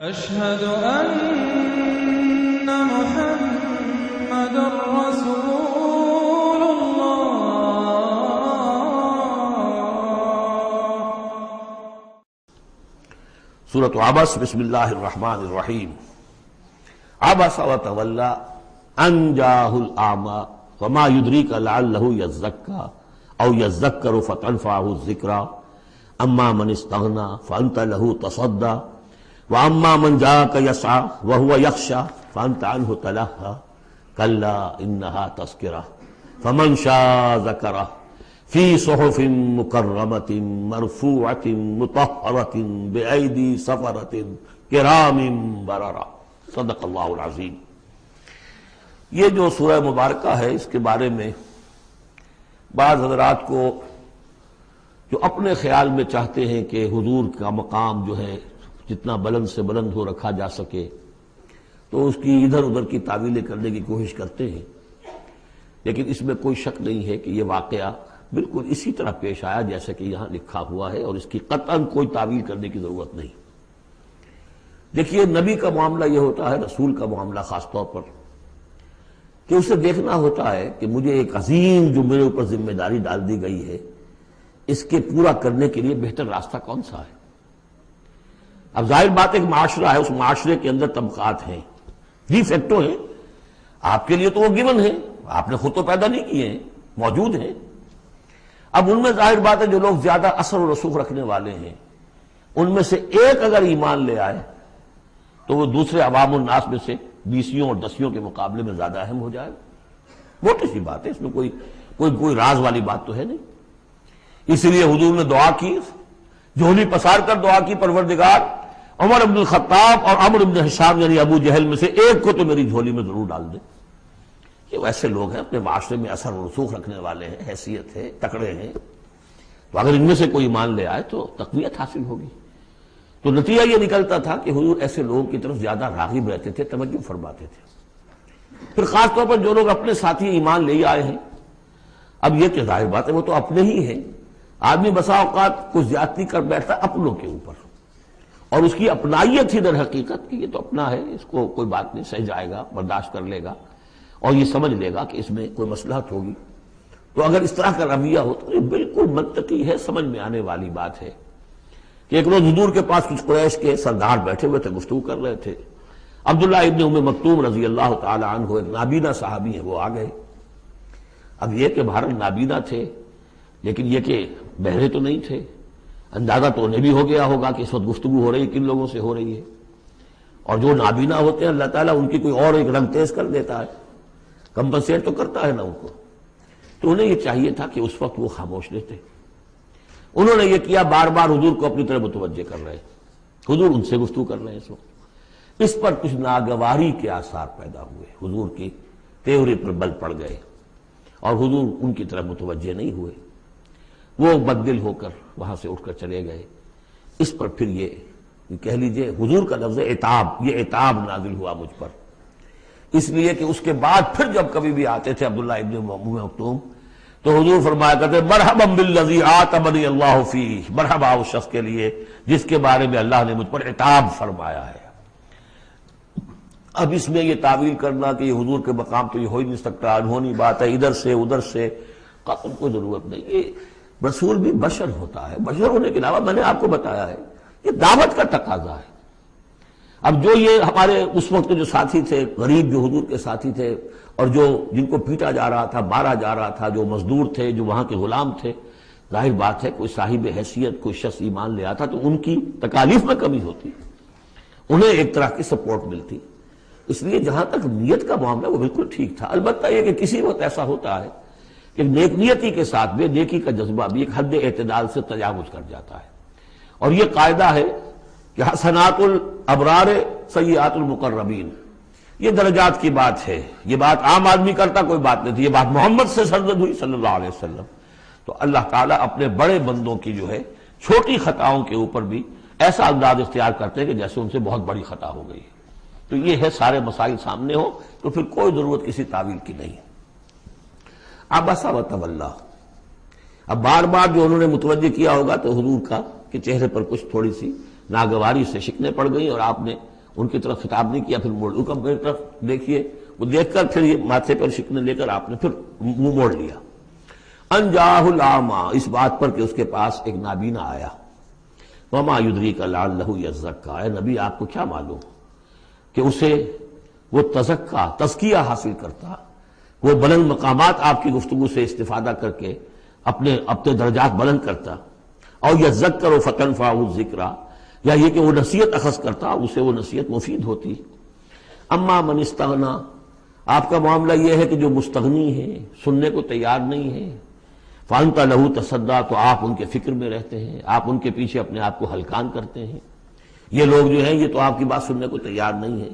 أشهد أن محمد رسول الله. سورة عبس بسم اللہ الرحمن الرحیم. عبس وتولى ان جاءه الأعمى وما يدريك لعله يزكى أو يذكر فتنفعه الذكرى أما من استغنى فأنت له تصدى وأما من جاءك يسعى وهو يخشى فأنت عنه تلهى كلا إنها تذكرة فمن شاء ذكره في صحف مكرمة مرفوعة مطهرة بأيدي سفرة كرام بررة. صدق اللہ العظیم. یہ جو سورہ مبارکہ ہے اس کے بارے میں بعض حضرات کو جو اپنے خیال میں چاہتے ہیں کہ حضور کا مقام جو ہے جتنا بلند سے بلند ہو رکھا جا سکے تو اس کی ادھر ادھر کی تعویلیں کرنے کی کوشش کرتے ہیں، لیکن اس میں کوئی شک نہیں ہے کہ یہ واقعہ بالکل اسی طرح پیش آیا جیسا کہ یہاں لکھا ہوا ہے، اور اس کی قطعاً کوئی تعویل کرنے کی ضرورت نہیں. دیکھیے، نبی کا معاملہ یہ ہوتا ہے، رسول کا معاملہ خاص طور پر، کہ اسے دیکھنا ہوتا ہے کہ مجھے ایک عظیم جو میرے اوپر ذمہ داری ڈال دی گئی ہے اس کے پورا کرنے کے لیے بہتر راستہ کون سا ہے. اب ظاہر بات ایک معاشرہ ہے، اس معاشرے کے اندر طبقات ہیں، ڈی فیکٹو ہیں. آپ کے لیے تو وہ گیون ہیں، آپ نے خود تو پیدا نہیں کیے ہیں، موجود ہیں. اب ان میں ظاہر بات ہے جو لوگ زیادہ اثر و رسوخ رکھنے والے ہیں ان میں سے ایک اگر ایمان لے آئے تو وہ دوسرے عوام الناس میں سے بیسیوں اور دسیوں کے مقابلے میں زیادہ اہم ہو جائے. موٹی سی بات ہے، اس میں کوئی راز والی بات تو ہے نہیں. اس لیے حضور نے دعا کی، جھولی پسار کر دعا کی، پروردگار عمر بن الخطاب اور عمرو بن ہشام یعنی ابو جہل میں سے ایک کو تو میری جھولی میں ضرور ڈال دے. یہ ویسے لوگ ہیں اپنے معاشرے میں اثر و رسوخ رکھنے والے ہیں، حیثیت ہے، تکڑے ہیں، تو اگر ان میں سے کوئی ایمان لے آئے تو تقویت حاصل ہوگی. تو نتیجہ یہ نکلتا تھا کہ حضور ایسے لوگوں کی طرف زیادہ راغب رہتے تھے، توجہ فرماتے تھے. پھر خاص طور پر جو لوگ اپنے ساتھی ایمان لے آئے ہیں، اب یہ کہ ظاہر بات ہے وہ تو اپنے ہی ہیں. آدمی بسا اوقات کچھ زیادتی کر بیٹھتا اپنوں کے اوپر، اور اس کی اپنائیت ہی در حقیقت کہ یہ تو اپنا ہے، اس کو کوئی بات نہیں، سہ جائے گا، برداشت کر لے گا اور یہ سمجھ لے گا کہ اس میں کوئی مصلحت ہوگی. تو اگر اس طرح کا رویہ ہو تو یہ بالکل منطقی ہے، سمجھ میں آنے والی بات ہے. کہ ایک روز حضور کے پاس کچھ قریش کے سردار بیٹھے ہوئے تھے، گفتگو کر رہے تھے. عبداللہ ابن ام مکتوم رضی اللہ تعالی عنہ ایک نابینا صحابی ہیں، وہ آ گئے. اب یہ کہ بھارت نابینا تھے، لیکن یہ کہ بہرے تو نہیں تھے. اندازہ تو انہیں بھی ہو گیا ہوگا کہ اس وقت گفتگو ہو رہی کن لوگوں سے ہو رہی ہے. اور جو نابینا ہوتے ہیں اللہ تعالیٰ ان کی کوئی اور ایک رنگ تیز کر دیتا ہے، کمپنسیٹ تو کرتا ہے نا ان کو. تو انہیں یہ چاہیے تھا کہ اس وقت وہ خاموش رہتے. انہوں نے یہ کیا، بار بار حضور کو اپنی طرف متوجہ کر رہے. حضور ان سے گفتگو کر رہے ہیں اس وقت. اس پر کچھ ناگواری کے آثار پیدا ہوئے، حضور کی تیوری پر بل پڑ گئے اور حضور ان کی طرف متوجہ نہیں ہوئے. وہ بددل ہو کر وہاں سے اٹھ کر چلے گئے. اس پر پھر یہ کہہ لیجئے حضور کا لفظ عتاب، یہ عتاب نازل ہوا مجھ پر، اس لیے کہ اس کے بعد پھر جب کبھی بھی آتے تھے عبداللہ ابن ام مکتوم تو حضور فرمایا کرتے مرحبا بالذی عاتبنی اللہ فیہ، مرحبا اس شخص کے لیے جس کے بارے میں اللہ نے مجھ پر عتاب فرمایا ہے. اب اس میں یہ تعویل کرنا کہ یہ حضور کے مقام تو یہ ہو ہی نہیں سکتا، انہونی بات ہے، ادھر سے ادھر سے، قطعاً کوئی ضرورت نہیں. یہ رسول بھی بشر ہوتا ہے، بشر ہونے کے علاوہ میں نے آپ کو بتایا ہے یہ دعوت کا تقاضا ہے. اب جو یہ ہمارے اس وقت جو ساتھی تھے، غریب جو حضور کے ساتھی تھے، اور جو جن کو پیٹا جا رہا تھا، مارا جا رہا تھا، جو مزدور تھے، جو وہاں کے غلام تھے، ظاہر بات ہے کوئی صاحب حیثیت کوئی شخص ایمان لے آتا تو ان کی تکالیف میں کمی ہوتی، انہیں ایک طرح کی سپورٹ ملتی. اس لیے جہاں تک نیت کا معاملہ وہ بالکل ٹھیک تھا. البتہ یہ کہ کسی وقت ایسا ہوتا ہے کہ نیک نیتی کے ساتھ بے نیکی کا جذبہ بھی ایک حد اعتدال سے تجاوز کر جاتا ہے. اور یہ قاعدہ ہے کہ حسنات الابرار سیئات المقربین، یہ درجات کی بات ہے. یہ بات عام آدمی کرتا کوئی بات نہیں تھی، یہ بات محمد سے سرزد ہوئی صلی اللہ علیہ وسلم. تو اللہ تعالیٰ اپنے بڑے بندوں کی جو ہے چھوٹی خطاؤں کے اوپر بھی ایسا انداز اختیار کرتے ہیں کہ جیسے ان سے بہت بڑی خطا ہو گئی. تو یہ ہے سارے مسائل سامنے ہو تو پھر کوئی ضرورت کسی تعویل کی نہیں. عبس وتولی، اب بار بار جو انہوں نے متوجہ کیا ہوگا تو حضور کا کہ چہرے پر کچھ تھوڑی سی ناگواری سے شکنیں پڑ گئیں اور آپ نے ان کی طرف خطاب نہیں کیا، پھر موڑ کا میری طرف دیکھیے، وہ دیکھ کر پھر یہ ماتھے پر شکن لے کر آپ نے پھر منہ موڑ لیا۔ ان جاءہ الاعمی، اس بات پر کہ اس کے پاس ایک نابینا آیا۔ وما یدریک لعلہ یزکیٰ، اے نبی آپ کو کیا معلوم کہ اسے وہ تزکیہ حاصل کرتا، وہ بلند مقامات آپ کی گفتگو سے استفادہ کر کے اپنے درجات بلند کرتا، اور یذکر فتنفعہ الذکریٰ، یا یہ کہ وہ نصیحت اخذ کرتا، اسے وہ نصیحت مفید ہوتی۔ اما من استغنی، آپ کا معاملہ یہ ہے کہ جو مستغنی ہے، سننے کو تیار نہیں ہے، فانت لہ تصدیٰ، تو آپ ان کے فکر میں رہتے ہیں، آپ ان کے پیچھے اپنے آپ کو ہلکان کرتے ہیں۔ یہ لوگ جو ہیں یہ تو آپ کی بات سننے کو تیار نہیں ہے۔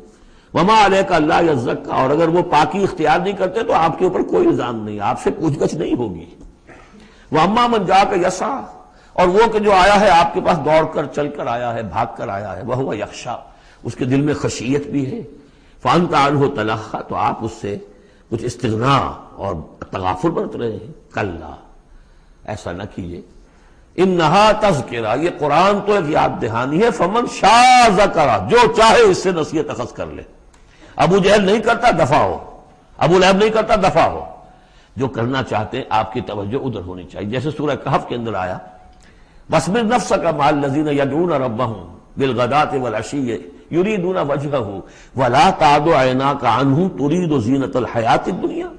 وما علیک الا یزکیٰ، اور اگر وہ پاکی اختیار نہیں کرتے تو آپ کے اوپر کوئی الزام نہیں، آپ سے پوچھ گچھ نہیں ہوگی۔ واما من جاءک یسعیٰ، اور وہ کہ جو آیا ہے آپ کے پاس دوڑ کر چل کر آیا ہے، بھاگ کر آیا ہے، وہو یخشیٰ، اس کے دل میں خشیت بھی ہے، فانت عنہ تلہیٰ، تو آپ اس سے کچھ استغنا اور تغافل برت رہے ہیں۔ کلا، ایسا نہ کیجیے، انہا تذکرہ، یہ قرآن تو ایک یاد دہانی ہے، فمن شاء ذکرہ، جو چاہے اس سے نصیحت اخذ کر لے۔ ابو جہل نہیں کرتا، دفع ہو، ابو لہب نہیں کرتا، دفع ہو۔ جو کرنا چاہتے ہیں آپ کی توجہ ادھر ہونی چاہیے، جیسے سورہ کہف کے اندر آیا، وَاصْبِرْ نَفْسَكَ مَعَ الَّذِينَ يَدْعُونَ رَبَّهُمْ بِالْغَدَاةِ وَالْعَشِيِّ يُرِيدُونَ وَجْهَهُ وَلَا تَعْدُ عَيْنَاكَ عَنْهُمْ تُرِيدُ زِينَةَ الْحَيَاةِ الدُّنْيَا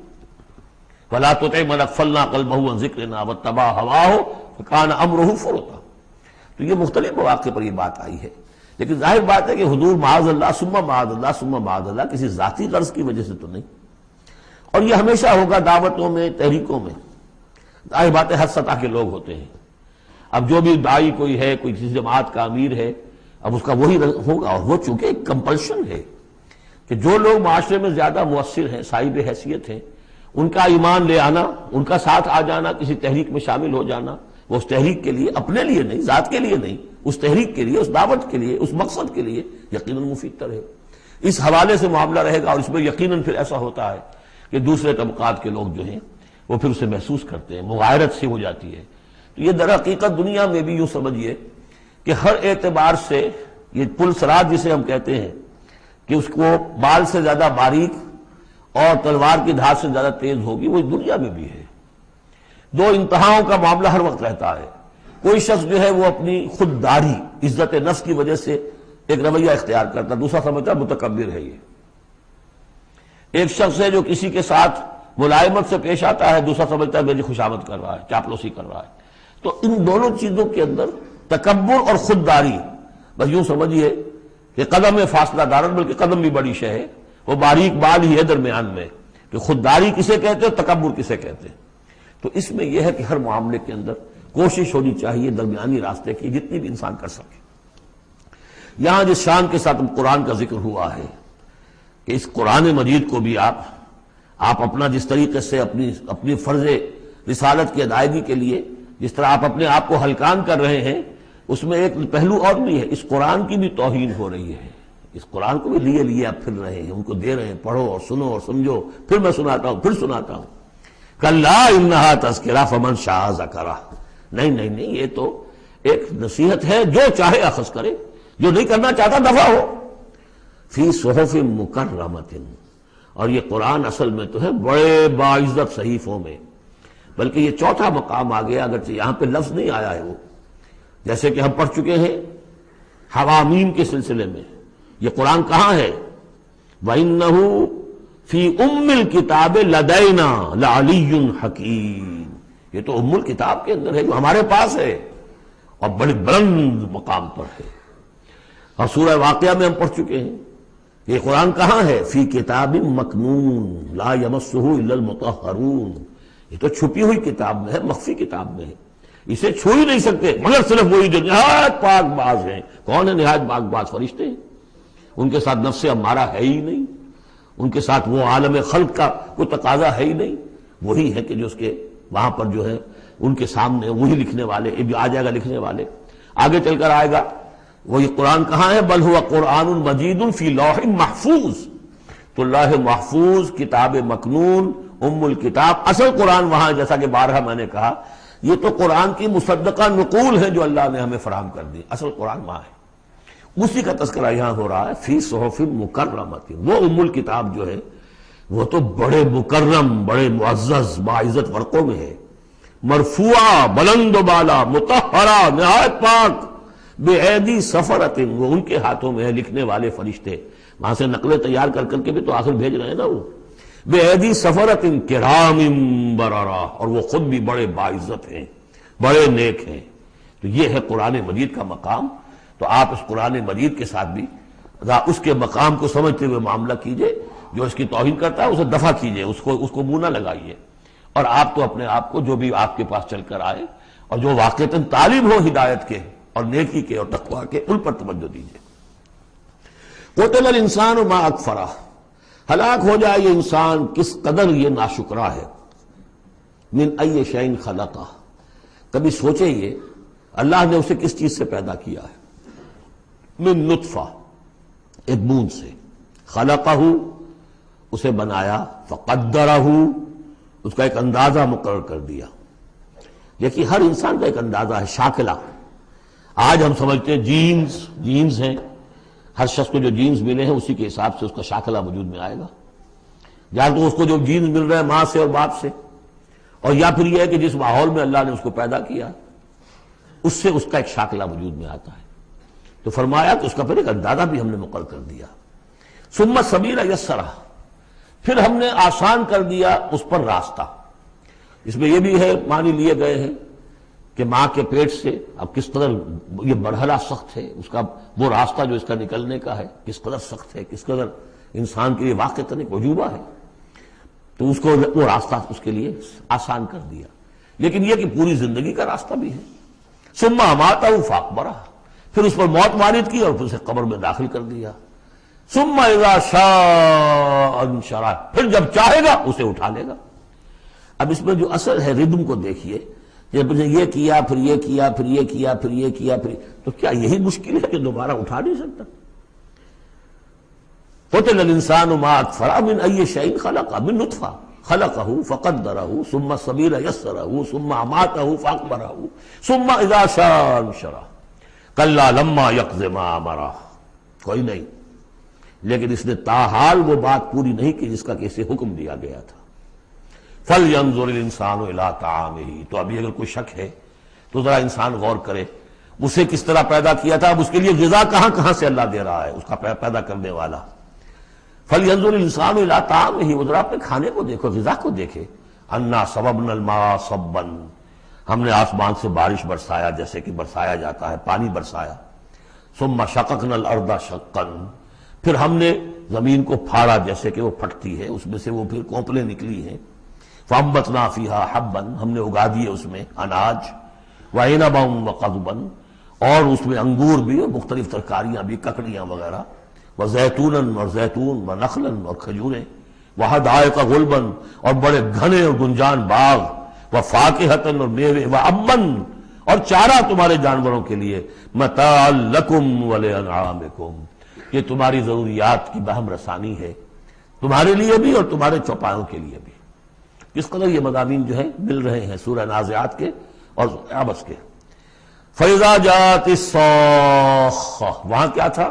وَلَا تُطِعْ مَنْ أَغْفَلْنَا قَلْبَهُ عَنْ ذِكْرِنَا وَاتَّبَعَ هَوَاهُ فَكَانَ أَمْرُهُ فُرُطًا۔ تو یہ مختلف مواقع پر یہ بات آئی ہے، لیکن ظاہر بات ہے کہ حضور معاذ اللہ ثم معاذ اللہ ثم معاذ اللہ کسی ذاتی غرض کی وجہ سے تو نہیں، اور یہ ہمیشہ ہوگا دعوتوں میں، تحریکوں میں۔ ظاہر بات ہے ہر سطح کے لوگ ہوتے ہیں، اب جو بھی داعی کوئی ہے، کوئی کسی جماعت کا امیر ہے، اب اس کا وہی ہوگا، اور وہ چونکہ ایک کمپلشن ہے کہ جو لوگ معاشرے میں زیادہ مؤثر ہیں، صاحب حیثیت ہیں، ان کا ایمان لے آنا، ان کا ساتھ آ جانا، کسی تحریک میں شامل ہو جانا، وہ اس تحریک کے لیے، اپنے لیے نہیں، ذات کے لیے نہیں، اس تحریک کے لیے، اس دعوت کے لیے، اس مقصد کے لیے یقیناً مفید تر ہے۔ اس حوالے سے معاملہ رہے گا، اور اس میں یقیناً پھر ایسا ہوتا ہے کہ دوسرے طبقات کے لوگ جو ہیں وہ پھر اسے محسوس کرتے ہیں، مغایرت سی ہو جاتی ہے۔ تو یہ در حقیقت دنیا میں بھی یوں سمجھیے کہ ہر اعتبار سے یہ پل سرات جسے ہم کہتے ہیں کہ اس کو بال سے زیادہ باریک اور تلوار کی دھار سے زیادہ تیز ہوگی، وہ دنیا میں بھی ہے۔ دو انتہاؤں کا معاملہ ہر وقت رہتا ہے۔ کوئی شخص جو ہے وہ اپنی خودداری، عزت نفس کی وجہ سے ایک رویہ اختیار کرتا، دوسرا سمجھتا متکبر ہے۔ یہ ایک شخص ہے جو کسی کے ساتھ ملائمت سے پیش آتا ہے، دوسرا سمجھتا ہے میری خوشامد کر رہا ہے، چاپلوسی کر رہا ہے۔ تو ان دونوں چیزوں کے اندر تکبر اور خودداری، بس یوں سمجھیے کہ قدم میں فاصلہ دارن، بلکہ قدم بھی بڑی شے ہے، وہ باریک بال ہی ہے درمیان میں، کہ خودداری کسے کہتے ہیں، تکبر کسے کہتے ہیں۔ تو اس میں یہ ہے کہ ہر معاملے کے اندر کوشش ہونی چاہیے درمیانی راستے کی، جتنی بھی انسان کر سکے۔ یہاں جس شان کے ساتھ قرآن کا ذکر ہوا ہے کہ اس قرآن مجید کو بھی آپ اپنا جس طریقے سے اپنی فرض رسالت کی ادائیگی کے لیے جس طرح آپ اپنے آپ کو ہلکان کر رہے ہیں، اس میں ایک پہلو اور بھی ہے، اس قرآن کی بھی توہین ہو رہی ہے۔ اس قرآن کو بھی لیے آپ پھر رہے ہیں، ان کو دے رہے ہیں، پڑھو اور سنو اور سمجھو، پھر میں سناتا ہوں، پھر سناتا ہوں۔ کلا انہا تذکرہ فمن شاء ذکرہ، نہیں، یہ تو ایک نصیحت ہے، جو چاہے اخذ کرے، جو نہیں کرنا چاہتا دفع ہو۔ فی صحف مکرمۃ، اور یہ قرآن اصل میں تو ہے بڑے باعزت صحیفوں میں، بلکہ یہ چوتھا مقام آ گیا، اگرچہ یہاں پہ لفظ نہیں آیا ہے وہ، جیسے کہ ہم پڑھ چکے ہیں حوامیم کے سلسلے میں۔ یہ قرآن کہاں ہے؟ وَإِنَّهُ فِي أُمِّ الْكِتَابِ لَدَيْنَا لَعَلِيٌّ حَكِيمٌ، یہ تو ام الکتاب کے اندر ہے، جو ہمارے پاس ہے اور بڑے بلند مقام پر ہے۔ اور سورہ واقعہ میں ہم پڑھ چکے ہیں یہ قرآن کہاں ہے؟ فی کتاب مکنون لا یمسہ الا المطہرون، یہ تو چھپی ہوئی کتاب میں ہے، مخفی کتاب میں ہے، اسے چھو ہی نہیں سکتے مگر صرف وہی جو نہایت پاک باز ہیں۔ کون ہے نہایت پاک باز؟ فرشتے ہیں، ان کے ساتھ نفس امارہ ہے ہی نہیں، ان کے ساتھ وہ عالم خلق کا کوئی تقاضا ہے ہی نہیں، وہی ہے کہ جو اس کے وہاں پر جو ہے ان کے سامنے وہی لکھنے والے، ابھی آ جائے گا لکھنے والے، آگے چل کر آئے گا۔ وہ یہ قرآن کہاں ہے؟ بل ہوا قرآن مجید فی لوح محفوظ، تو لوح محفوظ، کتاب مکنون، ام الکتاب، اصل قرآن وہاں، جیسا کہ بارہا میں نے کہا، یہ تو قرآن کی مصدقہ نقول ہے جو اللہ نے ہمیں فراہم کر دی، اصل قرآن وہاں ہے۔ اسی کا تذکرہ یہاں ہو رہا ہے فی صحف مکرمۃ. وہ ام الکتاب جو ہے وہ تو بڑے مکرم، بڑے معزز باعزت ورقوں میں ہے. مرفوعہ، بلند و بالا، مطہرہ، نہایت پاک، بے ایدی سفرۃ، وہ ان کے ہاتھوں میں ہے لکھنے والے فرشتے. وہاں سے نقلیں تیار کر کر کے بھی تو آخر بھیج رہے ہیں نا وہ. بے ایدی سفرۃ کرام بررہ، اور وہ خود بھی بڑے باعزت ہیں، بڑے نیک ہیں. تو یہ ہے قرآن مجید کا مقام. تو آپ اس قرآن مجید کے ساتھ بھی اس کے مقام کو سمجھتے ہوئے معاملہ کیجئے. جو اس کی توہین کرتا ہے اسے دفع کیجئے، اس کو منہ نہ لگائیے. اور آپ تو اپنے آپ کو جو بھی آپ کے پاس چل کر آئے اور جو واقعتاً طالب ہو ہدایت کے اور نیکی کے اور تقویٰ کے، ان پر توجہ دیجئے. قتل الانسان ما اکفرہ، ہلاک ہو جائے یہ انسان کس قدر یہ ناشکرا ہے. من ای شیء خلقہ، کبھی سوچے یہ اللہ نے اسے کس چیز سے پیدا کیا ہے. من نطفہ، ایک بوند سے. خلقہ، اسے بنایا. فقدرہ، اس کا ایک اندازہ مقرر کر دیا. دیکھیے ہر انسان کا ایک اندازہ ہے، شاکلہ. آج ہم سمجھتے ہیں جینز ہیں، ہر شخص کو جو جینز ملے ہیں اسی کے حساب سے اس کا شاکلہ وجود میں آئے گا. یا تو اس کو جو جینز مل رہے ہیں ماں سے اور باپ سے، اور یا پھر یہ ہے کہ جس ماحول میں اللہ نے اس کو پیدا کیا اس سے اس کا ایک شاکلہ وجود میں آتا ہے. تو فرمایا کہ اس کا پھر ایک اندازہ بھی ہم نے مقرر کر دیا. ثم السبیل یسرہ، پھر ہم نے آسان کر دیا اس پر راستہ. اس میں یہ بھی ہے معنی لیے گئے ہیں کہ ماں کے پیٹ سے اب کس قدر یہ مرحلہ سخت ہے، اس کا وہ راستہ جو اس کا نکلنے کا ہے کس قدر سخت ہے، کس قدر انسان کے لیے واقعتاً ایک عجوبہ ہے. تو اس کو وہ راستہ اس کے لیے آسان کر دیا. لیکن یہ کہ پوری زندگی کا راستہ بھی ہے. ثم اماتہ فاقبرہ، پھر اس پر موت وارد کی اور پھر اسے قبر میں داخل کر دیا. ثم اذا شاء انشرہ، پھر جب چاہے گا اسے اٹھا لے گا. اب اس میں جو اصل ہے ردم کو دیکھیے، جب یہ کیا پھر یہ کیا پھر یہ کیا پھر یہ کیا پھر، تو کیا یہی مشکل ہے کہ دوبارہ اٹھا نہیں سکتا؟ قتل الانسان ما اکفرہ من ای شیء خلقہ من نطفہ خلقہ فقدرہ ثم السبیل یسرہ ثم اماتہ فاقبرہ ثم اذا شاء انشرہ کلا لما یقض ما امرہ. کوئی نہیں، لیکن اس نے تاحال وہ بات پوری نہیں کی جس کا کہ اسے حکم دیا گیا تھا. فَلْيَنظُرِ الْإِنسَانُ إِلَىٰ طَعَامِهِ، تو ابھی اگر کوئی شک ہے تو ذرا انسان غور کرے اسے کس طرح پیدا کیا تھا، اب اس کے لیے غذا کہاں سے اللہ دے رہا ہے، اس کا پیدا کرنے والا. فَلْيَنظُرِ الْإِنسَانُ إِلَىٰ طَعَامِهِ، وہ ذرا اپنے کھانے کو دیکھو، غذا کو دیکھے. أَنَّا صَبَبْنَا الْمَاءَ صَبًّا، ہم نے آسمان سے بارش برسایا جیسے کہ برسایا جاتا ہے، پانی برسایا. ثُمَّ شَقَقْنَا الْأَرْضَ شَقًّا، پھر ہم نے زمین کو پھاڑا جیسے کہ وہ پھٹتی ہے، اس میں سے وہ پھر کونپلیں نکلی ہیں. فَأَنبَتْنَا فِيهَا حَبًّا، ہم نے اگا دیے اس میں اناج. وَعِنَبًا وَقَضْبًا، اور اس میں انگور بھی اور مختلف ترکاریاں بھی، ککڑیاں وغیرہ. وَزَيْتُونًا، اور زیتون، وَنَخْلًا، اور کھجوریں. وَحَدَائِقَ غُلْبًا، اور بڑے گھنے اور گنجان باغ. وَفَاكِهَةً، اور میوے. وَأَبًّا، اور چارہ تمہارے جانوروں کے لیے. مَتَاعًا لَكُمْ وَلِأَنْعَامِكُمْ، یہ تمہاری ضروریات کی بہم رسانی ہے، تمہارے لیے بھی اور تمہارے چوپایوں کے لیے بھی. کس قدر یہ مضامین جو ہے مل رہے ہیں سورہ نازعات کے اور عبس کے. فَإِذَا جَاءَتِ الصَّاخَّةُ، وہاں کیا تھا؟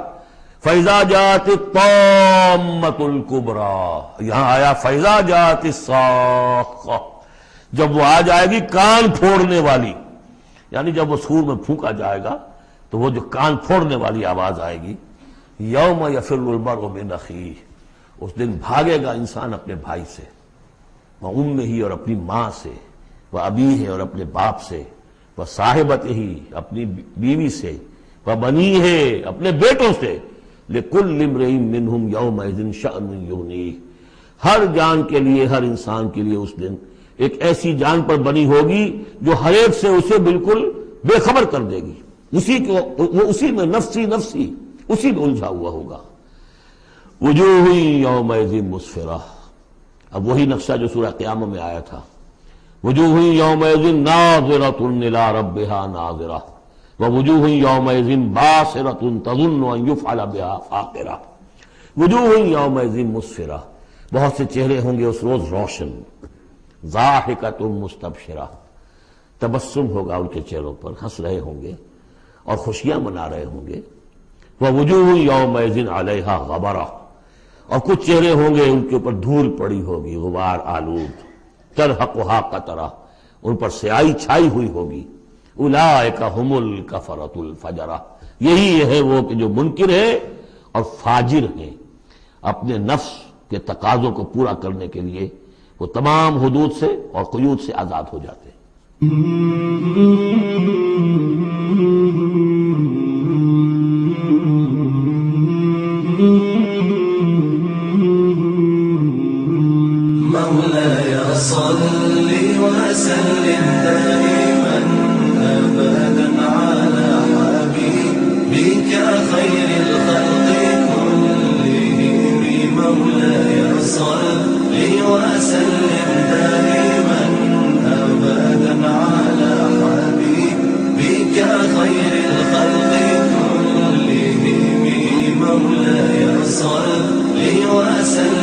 فَإِذَا جَاءَتِ الطَّامَّةُ الْكُبْرَىٰ، یہاں آیا فَإِذَا جَاءَتِ الصَّاخَّةُ، جب وہ آ جائے گی کان پھوڑنے والی. یعنی جب وہ سور میں پھونکا جائے گا تو وہ جو کان پھوڑنے والی آواز آئے گی. یوم یفر المرء من اخیہ، اس دن بھاگے گا انسان اپنے بھائی سے. وامہ، اور اپنی ماں سے. وابیہ، اور اپنے باپ سے. وصاحبتہ، اپنی بیوی سے. وبنیہ، اپنے بیٹوں سے. لکل امرئ منہم یومئذ شأن یغنیہ، ہر جان کے لیے، ہر انسان کے لیے اس دن ایک ایسی جان پر بنی ہوگی جو ہر ایک سے اسے بالکل بے خبر کر دے گی. وہ اسی میں نفسی نفسی اسی میں الجھا ہوا ہوگا. وجوہ یومئذ مسفرہ، اب وہی نقشہ جو سورہ قیامہ میں آیا تھا. وجوہ یومئذ ناظرۃ الی ربہا ناظرہ، ووجوہ یومئذ باسرۃ تظن ان یفعل بہا فاقرہ. وجوہ یومئذ مسفرہ، بہت سے چہرے ہوں گے اس روز روشن. ضاحکۃ مستبشرہ، تبسم ہوگا ان کے چہروں پر، ہنس رہے ہوں گے اور خوشیاں منا رہے ہوں گے. وَوُجُوهٌ يَوْمَئِذٍ عَلَيْهَا غَبَرَةٌ، اور کچھ چہرے ہوں گے ان کے اوپر دھول پڑی ہوگی، غبار آلود، ترہقها قطرہ، ان پر سیاہی چھائی ہوئی ہوگی۔ اولئک هم الکفرۃ الفجرہ، یہی ہے وہ کہ جو منکر ہے اور فاجر ہیں، اپنے نفس کے تقاضوں کو پورا کرنے کے لیے وہ تمام حدود سے اور قیود سے آزاد ہو جاتے ہیں۔ مولاي صل وسلم دائما أبدا على حبيبك خير الخلق كلهم. مولاي صل وسلم دائما أبدا على حبيبك خير الخلق كلهم. مولاي صل وسلم